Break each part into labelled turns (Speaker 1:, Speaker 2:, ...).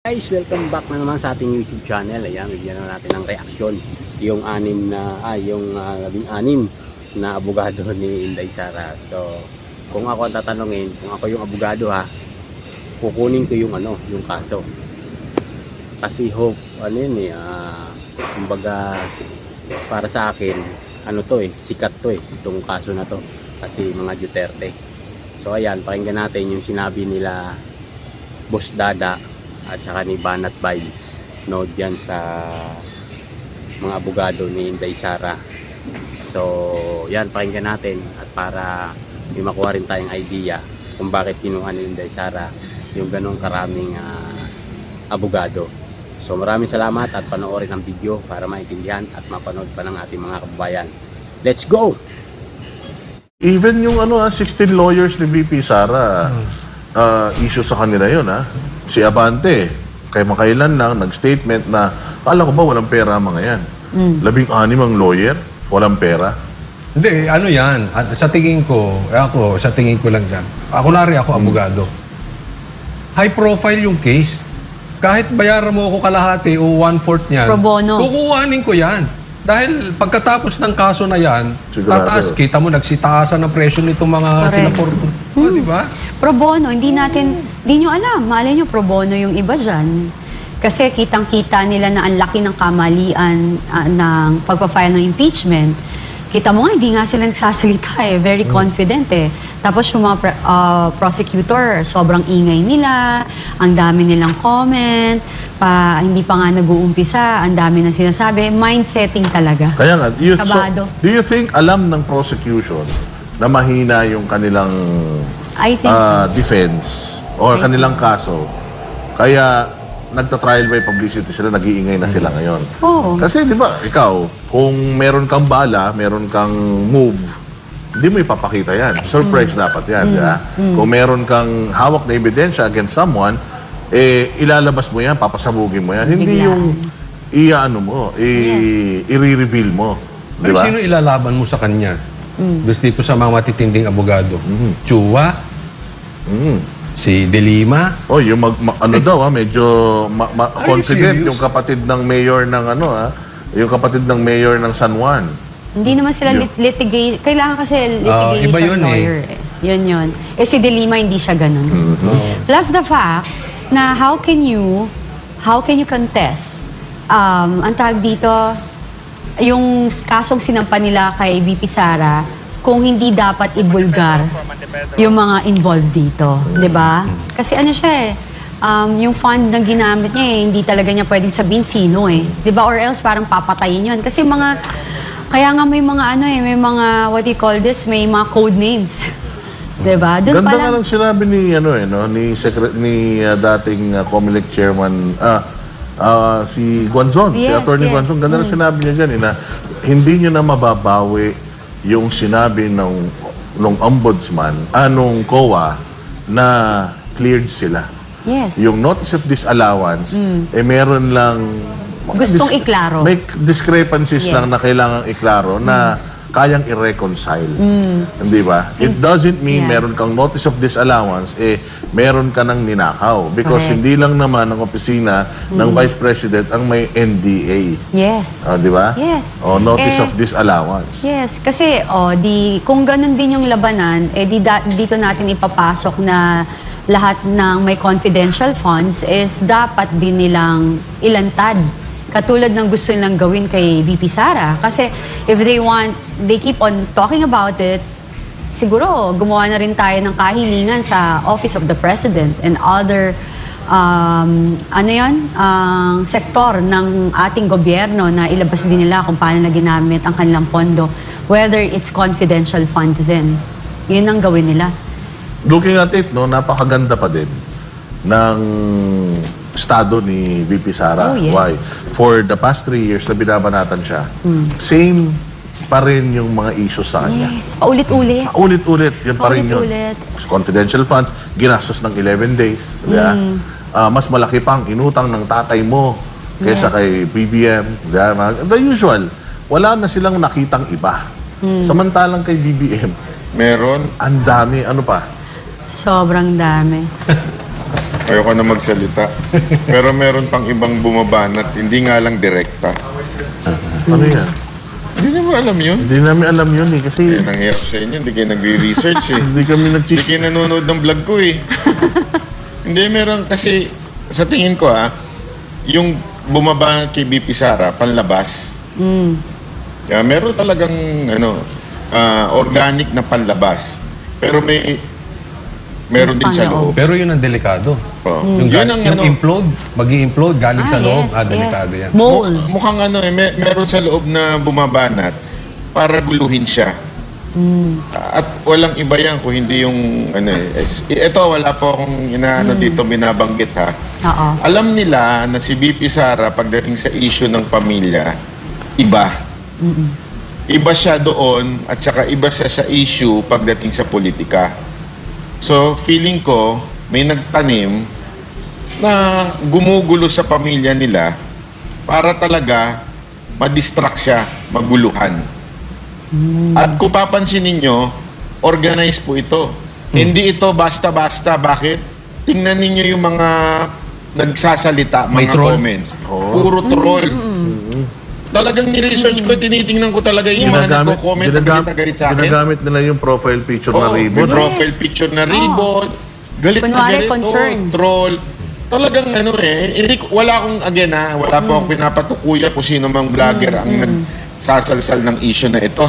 Speaker 1: Guys, welcome back na naman sa ating YouTube channel. Ayan, bigyan na natin ng reaksyon yung labing-anim na abogado ni Inday Sara. So, kung ako ang tatanungin, kung ako yung abogado kukunin ko yung yung kaso. Kasi kumbaga para sa akin, sikat to itong kaso na to. Kasi mga Duterte. So, ayan, pakinggan natin yung sinabi nila Boss Dada at saka ni Banat Bay diyan sa mga abogado ni Inday Sara. So yan, pakinggan natin at para may makuha rin tayong idea kung bakit kinuha ni Inday Sara yung ganong karaming abogado. So maraming salamat at panoorin ang video para maintindihan at mapanood pa ng ating mga kababayan. Let's go!
Speaker 2: Even yung 16 lawyers ni VP Sara, issue sa kanila yun Si Abante, kay makailan lang, nag-statement na, kala ko ba walang pera mga yan? 16 ang lawyer, walang pera.
Speaker 3: Hindi, yan. Sa tingin ko, sa tingin ko lang dyan. Ako abogado. High profile yung case. Kahit bayaran mo ako kalahati o 1/4 niyan,
Speaker 4: pro bono,
Speaker 3: kukuhanin ko yan. Dahil pagkatapos ng kaso na yan, tataas, kita mo, nagsitaasan ng presyo nitong mga sinapor. Di ba?
Speaker 4: Pro bono, hindi nyo alam. Malay nyo, pro bono yung iba dyan. Kasi kitang-kita nila na ang laki ng kamalian ng pagpa-file ng impeachment. Kita mo nga, hindi nga sila nagsasalita very confident Tapos yung mga prosecutor, sobrang ingay nila, ang dami nilang comment, hindi pa nga nag-uumpisa, ang dami na sinasabi, mindsetting talaga.
Speaker 2: Kaya nga, do you think alam ng prosecution na mahina yung kanilang
Speaker 4: I think so.
Speaker 2: defense or kanilang kaso? Kaya nagta-trial by publicity sila, nag-iingay na sila ngayon.
Speaker 4: Oo.
Speaker 2: Kasi di ba, ikaw, kung meron kang bala, meron kang move, hindi mo ipapakita yan. Surprise dapat yan. Kung meron kang hawak na ebidensya against someone, ilalabas mo yan, papasabugin mo yan. Hindi yung i-reveal mo. Di
Speaker 3: Pero
Speaker 2: ba?
Speaker 3: sino ilalaban mo sa kanya? Gusto dito sa mga matitinding abogado. Chua? Si De Lima?
Speaker 2: Yung medyo confident yung kapatid ng mayor ng yung kapatid ng mayor ng San Juan.
Speaker 4: Hindi naman sila litigation. Kailangan kasi litigation
Speaker 3: iba yun
Speaker 4: lawyer. Yun. Si De Lima hindi siya ganun. Plus the fact na how can you contest ang tawag dito yung kasong sinampa nila kay VP Sara kung hindi dapat ibulgar yung mga involved dito, 'di ba? Kasi siya yung fund na ginamit niya hindi talaga niya pwedeng sabihin sino 'di ba? Or else parang papatayin 'yon kasi kaya nga may mga may mga what do you call this, may mga code names. 'Di ba? Doon
Speaker 2: Ganda nga lang sinabi ni ni dating COMELEC chairman si Guanzon, si Attorney Guanzon, ganda na sinabi niya diyan na hindi niyo na mababawi yung sinabi nung ombudsman, nung COA, na cleared sila.
Speaker 4: Yes.
Speaker 2: Yung notice of disallowance, meron lang...
Speaker 4: Gustong iklaro.
Speaker 2: May discrepancies lang na kailangang iklaro na kayang i-reconcile. Hindi ba? It doesn't mean meron kang notice of disallowance, meron ka ng ninakaw. Because hindi lang naman ang opisina ng Vice President ang may NDA.
Speaker 4: Yes.
Speaker 2: Di ba?
Speaker 4: Yes.
Speaker 2: Notice of disallowance.
Speaker 4: Yes, kasi kung ganun din yung labanan, dito natin ipapasok na lahat ng may confidential funds is dapat din nilang ilantad. Katulad ng gusto nilang gawin kay VP Sara. Kasi if they keep on talking about it, siguro gumawa na rin tayo ng kahilingan sa Office of the President and other sektor ng ating gobyerno na ilabas din nila kung paano na ginamit ang kanilang pondo. Whether it's confidential funds din. Yun ang gawin nila.
Speaker 2: Looking at it, napakaganda pa din ng estado ni VP Sara.
Speaker 4: Oh, yes.
Speaker 2: Why? For the past 3 years na binabanatan siya, same pa rin yung mga issues sa kanya.
Speaker 4: Yes, paulit-ulit.
Speaker 2: Paulit-ulit, yun pa rin yun.
Speaker 4: Paulit-ulit.
Speaker 2: Confidential funds, ginastos ng 11 days. Mas malaki pang inutang ng tatay mo kaysa kay BBM. The usual. Wala na silang nakitang iba. Samantalang kay BBM, meron, ang dami, pa?
Speaker 4: Sobrang dami.
Speaker 5: Ayoko na magsalita. Pero meron pang ibang bumabanat, hindi nga lang direkta.
Speaker 2: Ano yan?
Speaker 5: Hindi na ba alam yun?
Speaker 2: Hindi namin alam yun eh. Kasi
Speaker 5: Yan ang hirap sa inyo, hindi kayo nagre-research eh.
Speaker 2: hindi kami
Speaker 5: Hindi
Speaker 2: nag-check.
Speaker 5: kayo nanonood ng vlog ko eh. Hindi, meron kasi, sa tingin ko yung bumabanat kay BP Sara, panlabas. Kaya meron talagang organic na panlabas. Pero meron din sa loob.
Speaker 3: Pero yun ang delikado.
Speaker 5: Oh.
Speaker 3: Yung,
Speaker 5: Yun ang
Speaker 3: yung implode, mag-i-implode galing sa loob, delikado yan.
Speaker 4: Mole.
Speaker 5: Mukhang meron sa loob na bumabanat para guluhin siya. At walang iba yan kung hindi yung ito wala po akong dito binabanggit
Speaker 4: Oo.
Speaker 5: Alam nila na si BP Sara pagdating sa issue ng pamilya, iba. Iba siya doon at saka iba siya sa issue pagdating sa politika. So feeling ko may nagtanim na gumugulo sa pamilya nila para talaga ma-distract siya, maguluhan. At kung papansin ninyo, organized po ito. Hindi ito basta-basta. Bakit? Tingnan ninyo yung mga nagsasalita,
Speaker 3: May
Speaker 5: mga
Speaker 3: troll.
Speaker 5: comments. Puro troll. Talagang ni-research ko, tinitingnan ko talaga yung mga nagko-comment na galit sa akin.
Speaker 2: Ginagamit nila yung profile picture na
Speaker 5: Oo,
Speaker 2: ribbon.
Speaker 5: may profile picture na ribbon. Galit na
Speaker 4: Kunwari,
Speaker 5: galit.
Speaker 4: concern.
Speaker 5: Troll. Talagang hindi ko, wala akong wala po akong pinapatukuya kung sino mang vlogger ang nagsasalsal ng issue na ito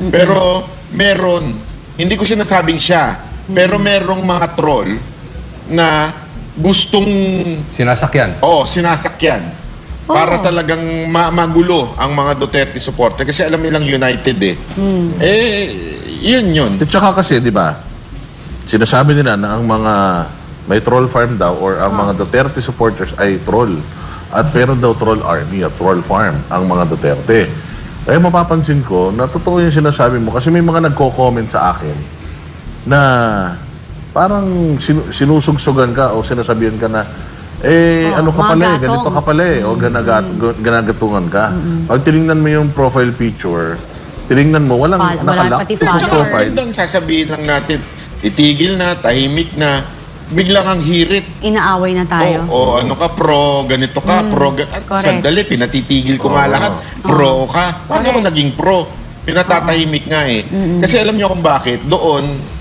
Speaker 5: Pero meron, hindi ko sinasabing siya, pero merong mga troll na gustong
Speaker 3: Sinasakyan.
Speaker 5: sinasakyan. Para talagang magulo ang mga Duterte supporter kasi alam nilang united yun.
Speaker 2: At saka kasi, di ba, sinasabi nila na ang mga may troll farm daw or ang mga Duterte supporters ay troll. At meron daw troll army at troll farm ang mga Duterte. Kaya mapapansin ko na totoo yung sinasabi mo kasi may mga nagko-comment sa akin na parang sinusugsugan ka o sinasabihan ka na ano ka
Speaker 4: mga
Speaker 2: pala
Speaker 4: gatong.
Speaker 2: ganito ka pala o ganagatungan ka. Pag tinignan mo yung profile picture, tinignan mo, walang
Speaker 4: Wala
Speaker 2: nakalock
Speaker 4: pati
Speaker 2: to
Speaker 4: followers.
Speaker 2: profile.
Speaker 5: Magandang sasabihin lang natin, itigil na, tahimik na, biglang ang hirit.
Speaker 4: Inaaway na tayo.
Speaker 5: Ano ka, pro, ganito ka, at
Speaker 4: correct.
Speaker 5: sandali, pinatitigil ko nga lahat. Pro ka. Paano ako naging pro? Pinatatahimik nga Kasi alam niyo kung bakit, doon,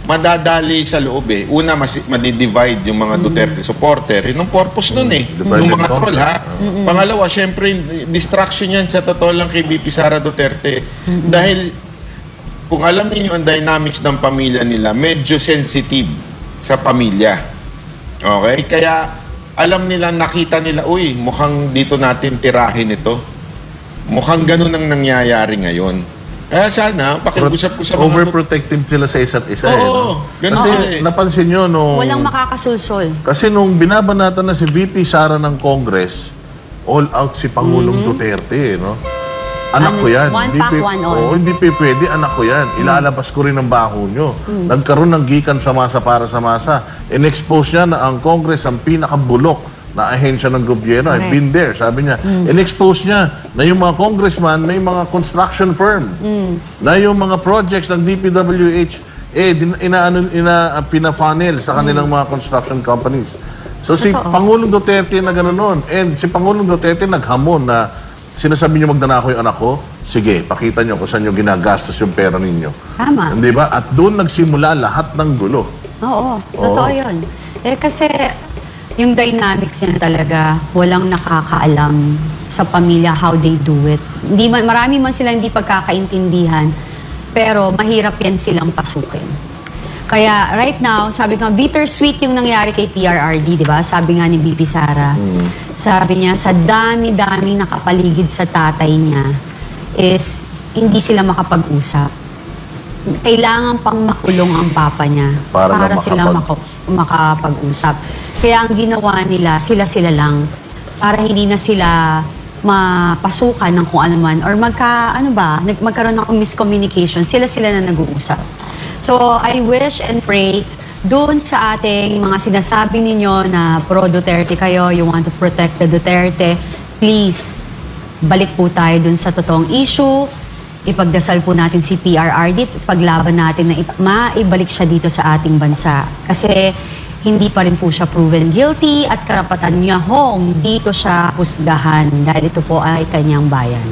Speaker 5: madadali sa loob Una, madidivide yung mga Duterte supporter. Yun ang purpose nun
Speaker 2: Divided
Speaker 5: Yung mga
Speaker 2: conquer.
Speaker 5: troll Pangalawa, syempre, distraction yan sa totoo lang kay BP Sara Duterte. Dahil, kung alam niyo ang dynamics ng pamilya nila, medyo sensitive sa pamilya. Okay? Kaya, alam nila, nakita nila, uy, mukhang dito natin tirahin ito. Mukhang ganun ang nangyayari ngayon. Kaya sana, pakiusap ko sa mga...
Speaker 2: Overprotective sila sa isa't isa.
Speaker 5: Oo, ganun
Speaker 2: Kasi
Speaker 5: sila
Speaker 2: napansin nyo nung...
Speaker 4: Walang makakasulsol.
Speaker 2: Kasi nung binabanatan na si VP Sara ng Congress, all out si Pangulong Duterte, no? Anak ko yan.
Speaker 4: One pack, one on.
Speaker 2: Oo, hindi pwede, anak ko yan. Ilalabas ko rin ang baho nyo. Nagkaroon ng gikan sa masa para sa masa. In-expose niya na ang Congress ang pinakabulok na ahensya ng gobyerno. I've been there, sabi niya. In-expose niya na yung mga congressman may mga construction firm. Na yung mga projects ng DPWH, pina-funnel sa kanilang mga construction companies. So si Pangulong Duterte na gano'n nun. And si Pangulong Duterte naghamon na sinasabi niyo magnanakaw yung anak ko, sige, pakita niyo kung saan niyo ginagastos yung pera ninyo.
Speaker 4: Tama.
Speaker 2: Hindi ba? At doon nagsimula lahat ng gulo.
Speaker 4: Oo, totoo yun. Kasi yung dynamics niya talaga, walang nakakaalam sa pamilya how they do it. Marami man sila hindi pagkakaintindihan, pero mahirap yan silang pasukin. Kaya right now, sabi ko, bittersweet yung nangyari kay PRRD, di ba? Sabi nga ni BP Sara. Sabi niya, sa dami-daming nakapaligid sa tatay niya is hindi sila makapag-usap. Kailangan pang makulong ang papa niya para sila makapag-usap. Kaya ang ginawa nila, sila-sila lang para hindi na sila mapasukan ng kung ano man or magkaroon ng miscommunication, sila-sila na nag-uusap. So, I wish and pray doon sa ating mga sinasabi ninyo na pro-Duterte kayo, you want to protect the Duterte, please, balik po tayo doon sa totoong issue. Ipagdasal po natin si PRRD, paglaban natin na maibalik siya dito sa ating bansa. Kasi hindi pa rin po siya proven guilty at karapatan niya hong dito siya husgahan dahil ito po ay kanyang bayan.